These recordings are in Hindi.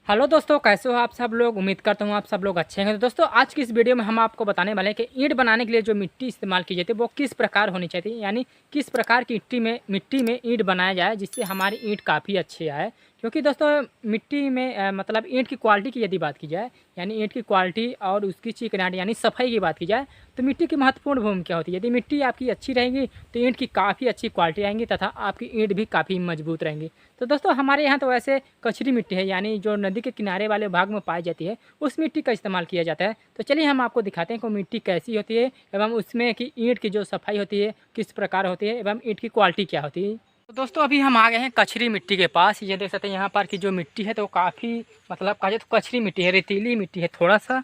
हेलो दोस्तों, कैसे हो आप सब लोग। उम्मीद करता हूँ आप सब लोग अच्छे हैं। तो दोस्तों आज की इस वीडियो में हम आपको बताने वाले हैं कि ईंट बनाने के लिए जो मिट्टी इस्तेमाल की जाती है वो किस प्रकार होनी चाहिए, यानी किस प्रकार की मिट्टी में ईंट बनाया जाए जिससे हमारी ईंट काफ़ी अच्छी आए। क्योंकि दोस्तों मिट्टी में मतलब ईंट की क्वालिटी की यदि बात की जाए, यानी ईंट की क्वालिटी और उसकी चिकनाहट यानी सफाई की बात की जाए, तो मिट्टी की महत्वपूर्ण भूमिका होती है। यदि मिट्टी आपकी अच्छी रहेगी तो ईंट की काफ़ी अच्छी क्वालिटी आएंगी तथा आपकी ईंट भी काफ़ी मजबूत रहेंगी। तो दोस्तों हमारे यहाँ तो वैसे कचरी मिट्टी है, यानी जो नदी के किनारे वाले भाग में पाई जाती है उस मिट्टी का इस्तेमाल किया जाता है। तो चलिए हम आपको दिखाते हैं कि मिट्टी कैसी होती है एवं उसमें की ईंट की जो सफाई होती है किस प्रकार होती है एवं ईंट की क्वालिटी क्या होती है। तो दोस्तों अभी हम आ गए हैं कचरी मिट्टी के पास। ये देख सकते हैं यहाँ पर की जो मिट्टी है तो काफ़ी मतलब कहा जाए तो कचरी मिट्टी है, रेतीली मिट्टी है थोड़ा सा।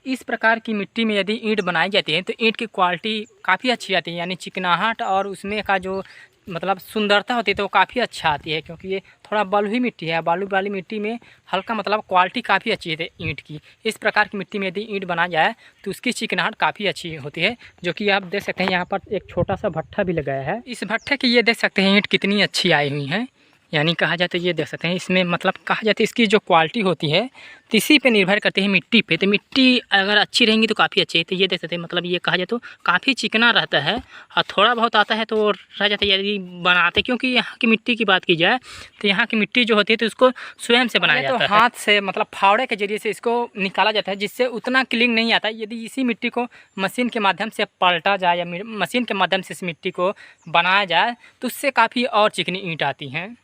इस प्रकार की मिट्टी में यदि ईंट बनाई जाती है तो ईंट की क्वालिटी काफ़ी अच्छी आती है, यानी चिकनाहट और उसमें का जो मतलब सुंदरता होती है तो वो काफ़ी अच्छा आती है। क्योंकि ये थोड़ा बलुई मिट्टी है, बालू वाली मिट्टी में हल्का मतलब क्वालिटी काफ़ी अच्छी है ईंट की। इस प्रकार की मिट्टी में यदि ईंट बना जाए तो उसकी चिकनाहट काफ़ी अच्छी होती है। जो कि आप देख सकते हैं यहाँ पर एक छोटा सा भट्ठा भी लगाया है। इस भट्ठे की ये देख सकते हैं ईंट कितनी अच्छी आई हुई है, यानी कहा जाए तो ये देख सकते हैं इसमें मतलब कहा जाए तो इसकी जो क्वालिटी होती है तो इसी पे निर्भर करती है मिट्टी पे। तो मिट्टी अगर अच्छी रहेंगी तो काफ़ी अच्छी है। तो ये देख सकते हैं मतलब ये कहा जाए तो काफ़ी चिकना रहता है और थोड़ा बहुत आता है तो रह जाता है यदि बनाते। क्योंकि यहाँ की मिट्टी की बात की जाए तो यहाँ की मिट्टी जो होती है तो उसको स्वयं से बनाया जाता है, हाथ से मतलब फावड़े के जरिए से इसको निकाला जाता है, जिससे उतना क्लीन नहीं आता। यदि इसी मिट्टी को मशीन के माध्यम से पलटा जाए या मशीन के माध्यम से इस मिट्टी को बनाया जाए तो उससे काफ़ी और चिकनी ईंट आती हैं।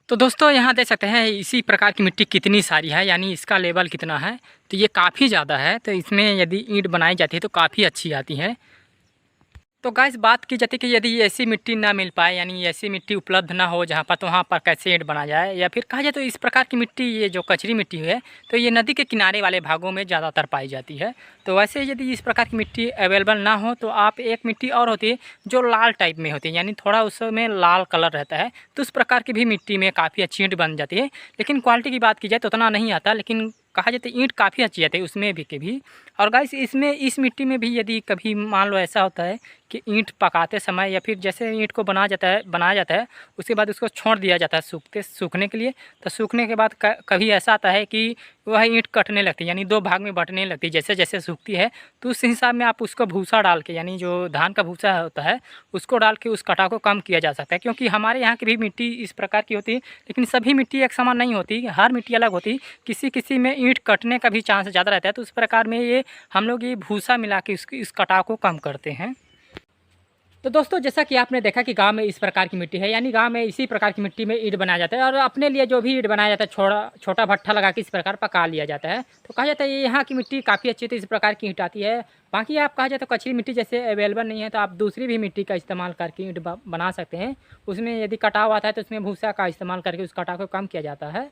तो दोस्तों यहाँ देख सकते हैं इसी प्रकार की मिट्टी कितनी सारी है, यानी इसका लेवल कितना है। तो ये काफ़ी ज़्यादा है। तो इसमें यदि ईंट बनाई जाती है तो काफ़ी अच्छी आती है। तो गाइस बात की जाती है कि यदि ऐसी मिट्टी ना मिल पाए, यानी ऐसी मिट्टी उपलब्ध ना हो जहाँ पर, तो वहाँ पर कैसे ईंट बना जाए। या फिर कहा जाए तो इस प्रकार की मिट्टी ये जो कचरी मिट्टी है तो ये नदी के किनारे वाले भागों में ज़्यादातर पाई जाती है। तो वैसे यदि इस प्रकार की मिट्टी अवेलेबल ना हो तो आप एक मिट्टी और होती है जो लाल टाइप में होती है, यानी थोड़ा उसमें लाल कलर रहता है, तो उस प्रकार की भी मिट्टी में काफ़ी अच्छी ईंट बन जाती है। लेकिन क्वालिटी की बात की जाए तो उतना नहीं आता, लेकिन कहा जाए तो ईंट काफ़ी अच्छी आती है उसमें भी के भी। और गाइस इसमें इस मिट्टी में भी यदि कभी मान लो ऐसा होता है कि ईंट पकाते समय या फिर जैसे ईंट को बनाया जाता है उसके बाद उसको छोड़ दिया जाता है सूखने के लिए। तो सूखने के बाद कभी ऐसा आता है कि वह ईंट कटने लगती है, यानी दो भाग में बंटने लगती है जैसे जैसे सूखती है। तो उस हिसाब में आप उसको भूसा डाल के, यानी जो धान का भूसा होता है उसको डाल के उस कटाव को कम किया जा सकता है। क्योंकि हमारे यहाँ की भी मिट्टी इस प्रकार की होती है, लेकिन सभी मिट्टी एक समान नहीं होती, हर मिट्टी अलग होती। किसी किसी में ईंट कटने का भी चांस ज़्यादा रहता है। तो उस प्रकार में ये हम लोग ये भूसा मिला के इस कटाव को कम करते हैं। तो दोस्तों जैसा कि आपने देखा कि गांव में इस प्रकार की मिट्टी है, यानी गांव में इसी प्रकार की मिट्टी में ईंट बनाया जाता है और अपने लिए जो भी ईंट बनाया जाता है छोटा भट्ठा लगा के इस प्रकार पका लिया जाता है। तो कहा जाता है ये यहाँ की मिट्टी काफ़ी अच्छी, तो इस प्रकार की ईंट आती है। बाकी आप कहा जाए तो कच्ची मिट्टी जैसे अवेलेबल नहीं है तो आप दूसरी भी मिट्टी का इस्तेमाल करके ईंट बना सकते हैं। उसमें यदि कटाव आता है तो उसमें भूसा का इस्तेमाल करके उस कटाव को कम किया जाता है।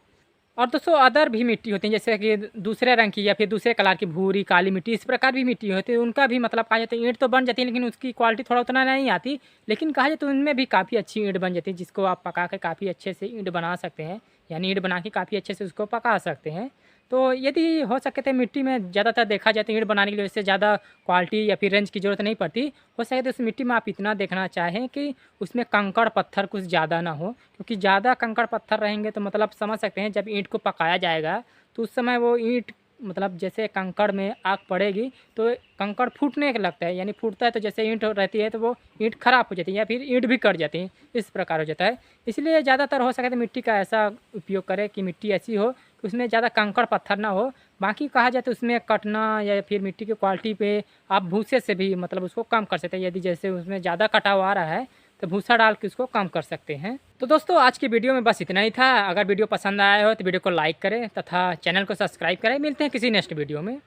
और दोस्तों अदर भी मिट्टी होती है जैसे कि दूसरे रंग की या फिर दूसरे कलर की भूरी काली मिट्टी, इस प्रकार भी मिट्टी होती है। उनका भी मतलब कहा जाता है ईंट तो बन जाती है लेकिन उसकी क्वालिटी थोड़ा उतना नहीं आती। लेकिन कहा जाए तो उनमें भी काफ़ी अच्छी ईंट बन जाती है जिसको आप पका के काफ़ी अच्छे से ईंट बना सकते हैं, यानी ईंट बना के काफ़ी अच्छे से उसको पका सकते हैं। तो यदि हो सके तो मिट्टी में ज़्यादातर देखा जाए तो ईंट बनाने के लिए उससे ज़्यादा क्वालिटी या फिर रेंज की ज़रूरत नहीं पड़ती। हो सके तो उस मिट्टी में आप इतना देखना चाहें कि उसमें कंकड़ पत्थर कुछ ज़्यादा ना हो। क्योंकि ज़्यादा कंकड़ पत्थर रहेंगे तो मतलब समझ सकते हैं जब ईंट को पकाया जाएगा तो उस समय वो ईंट मतलब जैसे कंकड़ में आग पड़ेगी तो कंकड़ फूटने लगता है, यानी फूटता है तो जैसे ईंट रहती है तो वो ईंट खराब हो जाती है या फिर ईंट भी कट जाती है, इस प्रकार हो जाता है। इसलिए ज़्यादातर हो सके तो मिट्टी का ऐसा उपयोग करें कि मिट्टी ऐसी हो कि उसमें ज़्यादा कंकड़ पत्थर ना हो। बाकी कहा जाए तो उसमें कटना या फिर मिट्टी की क्वालिटी पे आप भूसे से भी मतलब उसको कम कर सकते हैं। यदि जैसे उसमें ज़्यादा कटाव आ रहा है तो भूसा डाल के उसको कम कर सकते हैं। तो दोस्तों आज की वीडियो में बस इतना ही था। अगर वीडियो पसंद आया हो तो वीडियो को लाइक करें तथा चैनल को सब्सक्राइब करें। मिलते हैं किसी नेक्स्ट वीडियो में।